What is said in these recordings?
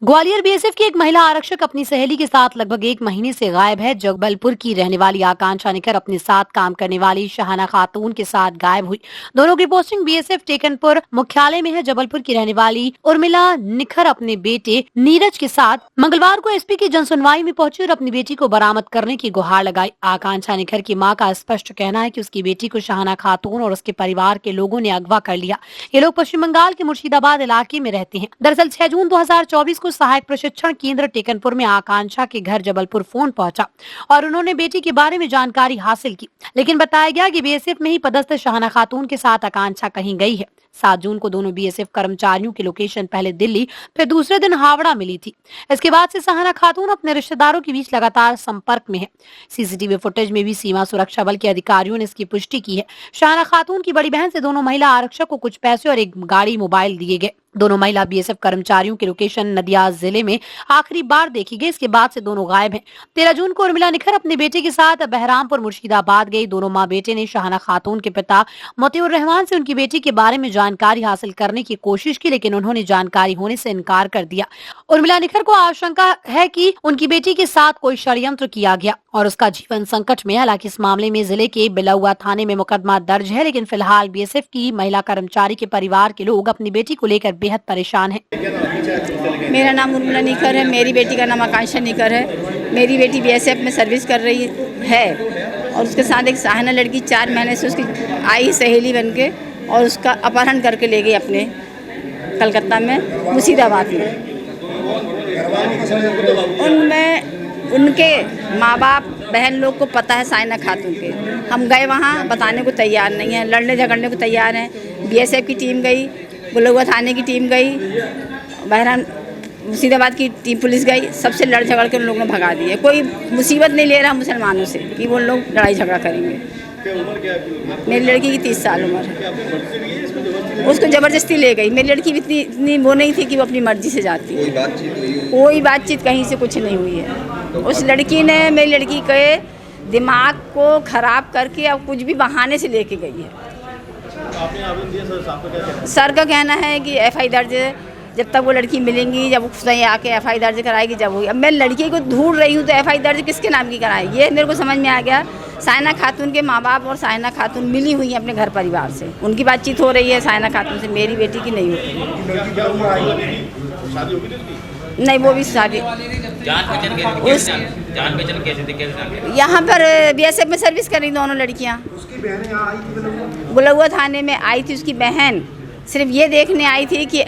Gwalior BSF की एक महिला आरक्षक अपनी सहेली के साथ लगभग 1 महीने से गायब है। जबलपुर की रहने वाली आकांक्षा निखर अपने साथ काम करने वाली शाहाना खातून के साथ गायब हुई। दोनों की पोस्टिंग बीएसएफ टेकनपुर मुख्यालय में है। जबलपुर की रहने वाली उर्मिला निखर अपने बेटे नीरज के साथ मंगलवार को एसपी की जनसुनवाई में पहुंची और अपनी बेटी को बरामद करने की गुहार लगाई। आकांक्षा निखर की मां का स्पष्ट कहना है कि उसकी बेटी को शाहाना खातून और उसके परिवार के लोगों ने अगवा कर लिया। ये लोग पश्चिम बंगाल के मुर्शिदाबाद इलाके में रहते हैं। दरअसल 6 जून 2024 को सहायक प्रशिक्षण केंद्र टेकनपुर में आकांक्षा के घर जबलपुर फोन पहुंचा और उन्होंने बेटी के बारे में जानकारी हासिल की, लेकिन बताया गया कि बीएसएफ में ही पदस्थ शाहाना खातून के साथ आकांक्षा कहीं गई है। 7 जून को दोनों बीएसएफ कर्मचारियों की लोकेशन पहले दिल्ली फिर दूसरे दिन हावड़ा मिली थी। इसके बाद से शाहाना खातून अपने रिश्तेदारों के बीच लगातार संपर्क में है। सीसीटीवी फुटेज में भी सीमा सुरक्षा बल के अधिकारियों ने इसकी पुष्टि की है। शाहाना खातून की बड़ी बहन से दोनों महिला आरक्षक को कुछ पैसे और एक गाड़ी मोबाइल दिए गए। दोनों महिला बीएसएफ कर्मचारियों की लोकेशन नदिया जिले में आखिरी बार देखी गई। इसके बाद से दोनों गायब हैं। 13 जून को उर्मिला निखर अपने बेटे के साथ बहरामपुर मुर्शिदाबाद गई। दोनों मां बेटे ने शाहाना खातून के पिता मोतिउर रहमान से उनकी बेटी के बारे में जानकारी हासिल करने की कोशिश की, लेकिन उन्होंने जानकारी होने से इनकार कर दिया। उर्मिला निखर को आशंका है कि उनकी बेटी के साथ कोई षड्यंत्र किया गया और उसका जीवन संकट में। हालांकि इस मामले में जिले के बिलौआ थाने में मुकदमा दर्ज है, लेकिन फिलहाल बीएसएफ की महिला कर्मचारी के परिवार के लोग अपनी बेटी को लेकर बेहद परेशान हैं। मेरा नाम उर्मिला निखर है। मेरी बेटी का नाम आकांक्षा निखर है। मेरी बेटी बीएसएफ में सर्विस कर रही है और उसके साथ एक शाहाना लड़की 4 महीने से उसकी आई सहेली बन के और उसका अपहरण करके ले गई अपने कलकत्ता में मुर्शिदाबाद में। उनमें उनके माँ बाप बहन लोग को पता है शाहाना खातून के। हम गए वहाँ, बताने को तैयार नहीं है, लड़ने झगड़ने को तैयार हैं। बीएसएफ की टीम गई, बिलौआ थाने की टीम गई, बहरान मुर्शिदाबाद की टीम पुलिस गई, सबसे लड़ झगड़ के उन लोगों ने भगा दिए। कोई मुसीबत नहीं ले रहा मुसलमानों से कि वो लोग लड़ाई झगड़ा करेंगे। मेरी लड़की की 30 साल उम्र है। उसको ज़बरदस्ती ले गई। मेरी लड़की भी इतनी वो नहीं थी कि वो अपनी मर्जी से जाती। कोई बातचीत कहीं से कुछ नहीं हुई है। उस लड़की ने मेरी लड़की के दिमाग को खराब करके अब कुछ भी बहाने से लेके गई है। सर का कहना है कि एफआई दर्ज जब तक वो लड़की मिलेंगी, जब उसने आके एफआई दर्ज कराएगी जब होगी। अब मैं लड़की को ढूंढ रही हूँ तो एफआई दर्ज किसके नाम की कराएगी, ये मेरे को समझ में आ गया। शाहाना खातून के माँ बाप और शाहाना खातून मिली हुई हैं अपने घर परिवार से, उनकी बातचीत हो रही है शाहाना खातून से। मेरी बेटी की नहीं होती। नहीं, वो भी शादी यहाँ पर बीएसएफ में सर्विस कर रही दोनों लड़कियाँ। बिलौआ थाने में आई थी उसकी बहन, सिर्फ ये देखने आई थी कि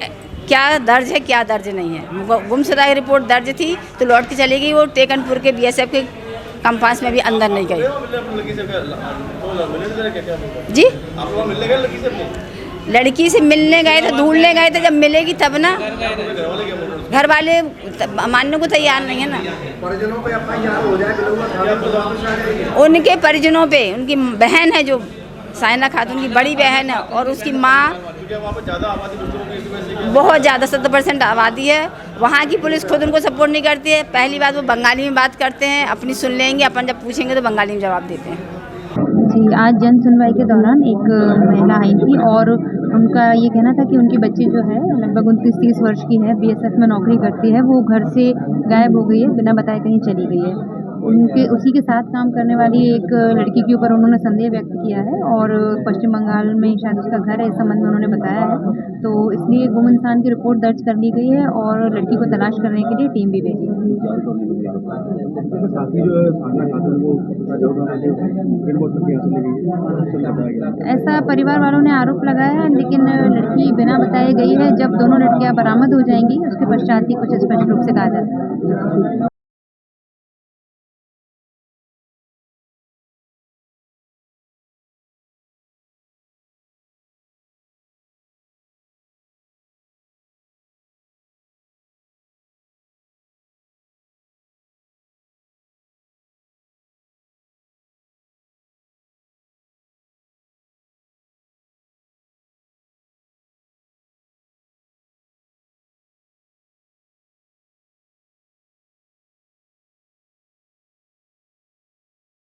क्या दर्ज है क्या दर्ज नहीं है। गुमशुदा की रिपोर्ट दर्ज थी तो लौट के चली गई। वो टेकनपुर के बीएसएफ के कंपास में भी अंदर नहीं गई। जी, लड़की से मिलने गए थे, ढूंढने गए थे, जब मिलेगी तब ना। घर वाले मानने को तैयार नहीं है ना। उनके परिजनों पे उनकी बहन है जो शाहाना खातून की बड़ी बहन है और उसकी माँ, बहुत ज़्यादा 70% आबादी है। वहाँ की पुलिस खुद उनको सपोर्ट नहीं करती है। पहली बात वो बंगाली में बात करते हैं, अपनी सुन लेंगे, अपन जब पूछेंगे तो बंगाली में जवाब देते हैं। जी, आज जन सुनवाई के दौरान एक महिला आई थी और उनका ये कहना था कि उनकी बच्ची जो है लगभग 29-30 वर्ष की है, बीएसएफ में नौकरी करती है, वो घर से गायब हो गई है, बिना बताए कहीं चली गई है। उनके उसी के साथ काम करने वाली एक लड़की के ऊपर उन्होंने संदेह व्यक्त किया है और पश्चिम बंगाल में शायद उसका घर है, इस संबंध में उन्होंने बताया है। तो इसलिए गुम इंसान की रिपोर्ट दर्ज कर ली गई है और लड़की को तलाश करने के लिए टीम भी भेजी है। ऐसा परिवार वालों ने आरोप लगाया है, लेकिन लड़की बिना बताए गई है। जब दोनों लड़कियां बरामद हो जाएंगी उसके पश्चात ही कुछ स्पष्ट रूप से कहा जा सकता है।